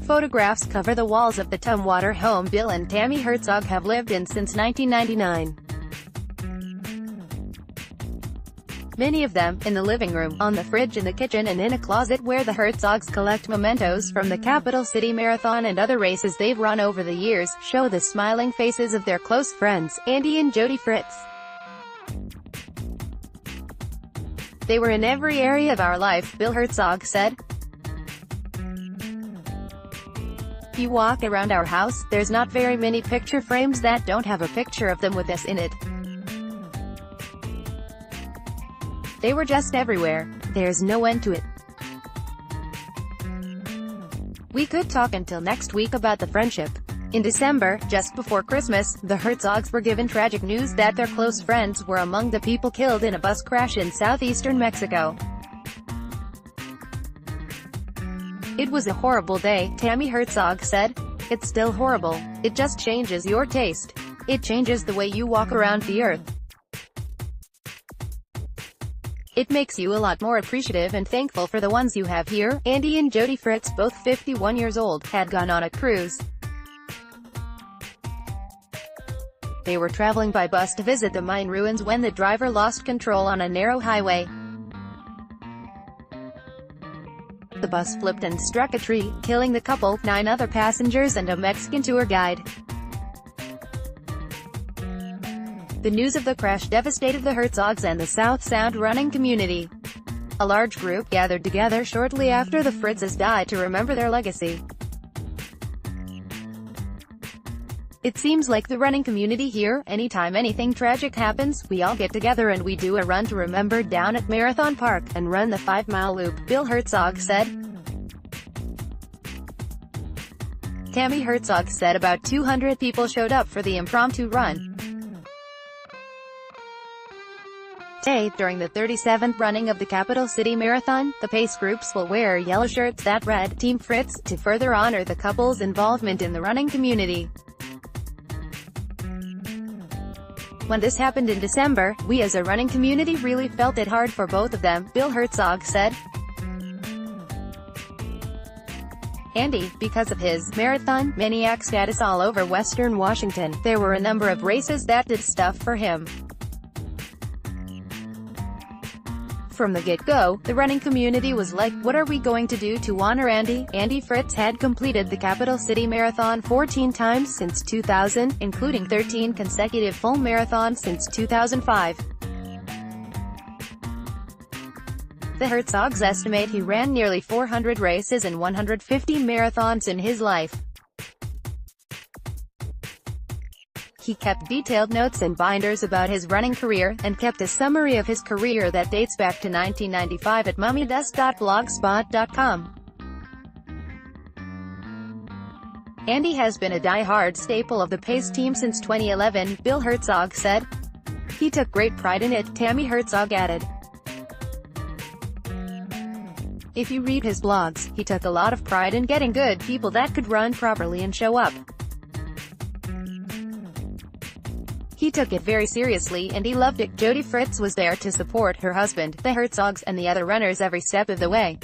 photographs cover the walls of the Tumwater home Bill and Tammy Herzog have lived in since 1999. Many of them, in the living room, on the fridge in the kitchen and in a closet where the Herzogs collect mementos from the Capital City Marathon and other races they've run over the years, show the smiling faces of their close friends, Andy and Jody Fritz. "They were in every area of our life," Bill Herzog said. "If you walk around our house, there's not very many picture frames that don't have a picture of them with us in it. They were just everywhere. There's no end to it. We could talk until next week about the friendship." In December, just before Christmas, the Herzogs were given tragic news that their close friends were among the people killed in a bus crash in southeastern Mexico. "It was a horrible day," Tammy Herzog said. "It's still horrible. It just changes your taste. It changes the way you walk around the earth. It makes you a lot more appreciative and thankful for the ones you have here." Andy and Jody Fritz, both 51 years old, had gone on a cruise. They were traveling by bus to visit the Mayan ruins when the driver lost control on a narrow highway. The bus flipped and struck a tree, killing the couple, 9 other passengers and a Mexican tour guide. The news of the crash devastated the Herzogs and the South Sound running community. A large group gathered together shortly after the Fritzes died to remember their legacy. "It seems like the running community here, anytime anything tragic happens, we all get together and we do a run to remember down at Marathon Park, and run the 5-mile loop," Bill Herzog said. Tammy Herzog said about 200 people showed up for the impromptu run. Today, during the 37th running of the Capital City Marathon, the pace groups will wear yellow shirts that read, "Team Fritz," to further honor the couple's involvement in the running community. "When this happened in December, we as a running community really felt it hard for both of them," Bill Herzog said. Andy, because of his marathon maniac status all over Western Washington, there were a number of races that did stuff for him. "From the get-go, the running community was like, what are we going to do to honor Andy?" Andy Fritz had completed the Capital City Marathon 14 times since 2000, including 13 consecutive full marathons since 2005. The Herzogs estimate he ran nearly 400 races and 150 marathons in his life. He kept detailed notes and binders about his running career, and kept a summary of his career that dates back to 1995 at mementos.blogspot.com. "Andy has been a die-hard staple of the pace team since 2011, Bill Herzog said. "He took great pride in it," Tammy Herzog added. "If you read his blogs, he took a lot of pride in getting good people that could run properly and show up. He took it very seriously and he loved it." Jody Fritz was there to support her husband, the Herzogs, and the other runners every step of the way.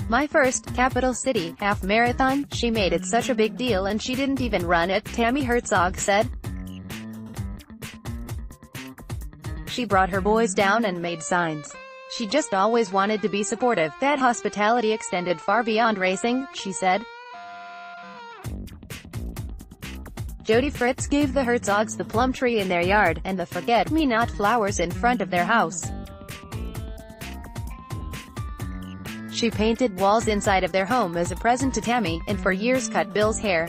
"My first Capital City half marathon, she made it such a big deal and she didn't even run it," Tammy Herzog said. "She brought her boys down and made signs. She just always wanted to be supportive. That hospitality extended far beyond racing," she said. Jody Fritz gave the Herzogs the plum tree in their yard, and the forget-me-not flowers in front of their house. She painted walls inside of their home as a present to Tammy, and for years cut Bill's hair.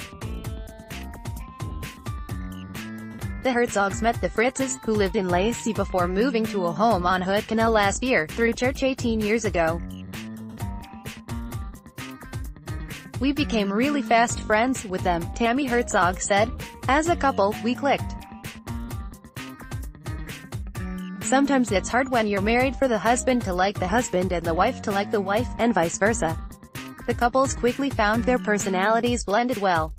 The Herzogs met the Fritzes, who lived in Lacey before moving to a home on Hood Canal last year, through church 18 years ago. "We became really fast friends with them," Tammy Herzog said. "As a couple, we clicked. Sometimes it's hard when you're married for the husband to like the husband and the wife to like the wife, and vice versa. The couples quickly found their personalities blended well.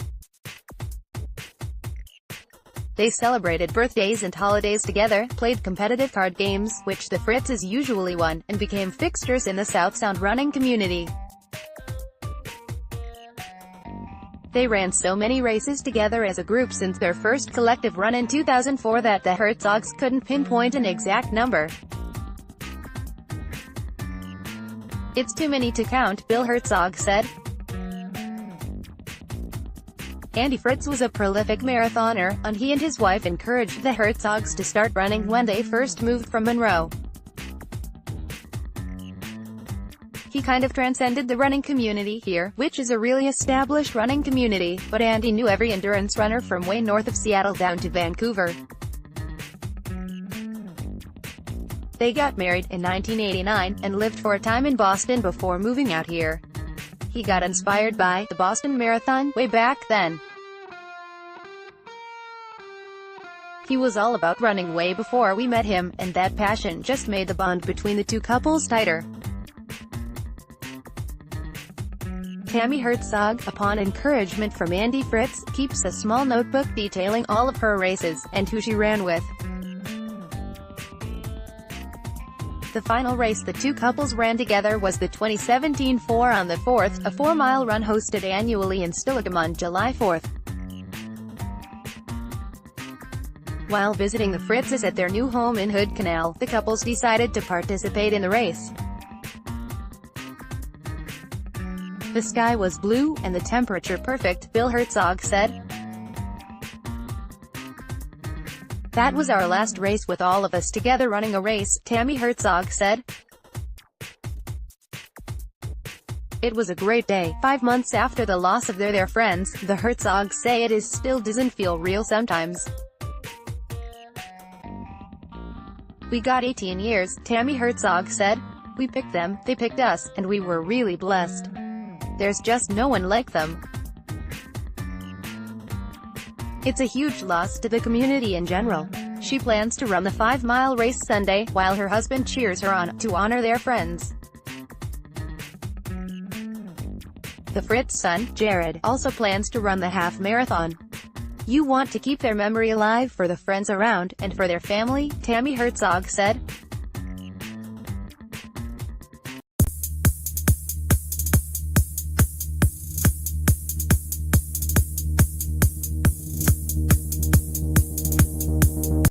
They celebrated birthdays and holidays together, played competitive card games, which the Fritzes usually won, and became fixtures in the South Sound running community. They ran so many races together as a group since their first collective run in 2004 that the Herzogs couldn't pinpoint an exact number. "It's too many to count," Bill Herzog said. Andy Fritz was a prolific marathoner, and he and his wife encouraged the Herzogs to start running when they first moved from Monroe. "He kind of transcended the running community here, which is a really established running community, but Andy knew every endurance runner from way north of Seattle down to Vancouver." They got married in 1989, and lived for a time in Boston before moving out here. He got inspired by the Boston Marathon way back then. "He was all about running way before we met him, and that passion just made the bond between the two couples tighter." Tammy Herzog, upon encouragement from Andy Fritz, keeps a small notebook detailing all of her races, and who she ran with. The final race the two couples ran together was the 2017 4 on the 4th, a 4-mile run hosted annually in Steilacoom on July 4th. While visiting the Fritzes at their new home in Hood Canal, the couples decided to participate in the race. "The sky was blue, and the temperature perfect," Bill Herzog said. "That was our last race with all of us together running a race," Tammy Herzog said. "It was a great day." 5 months after the loss of their friends, the Herzogs say it still doesn't feel real sometimes. "We got 18 years, Tammy Herzog said. "We picked them, they picked us, and we were really blessed. There's just no one like them. It's a huge loss to the community in general." She plans to run the 5-mile race Sunday, while her husband cheers her on, to honor their friends. The Fritz son, Jared, also plans to run the half marathon. "You want to keep their memory alive for the friends around, and for their family," Tammy Herzog said.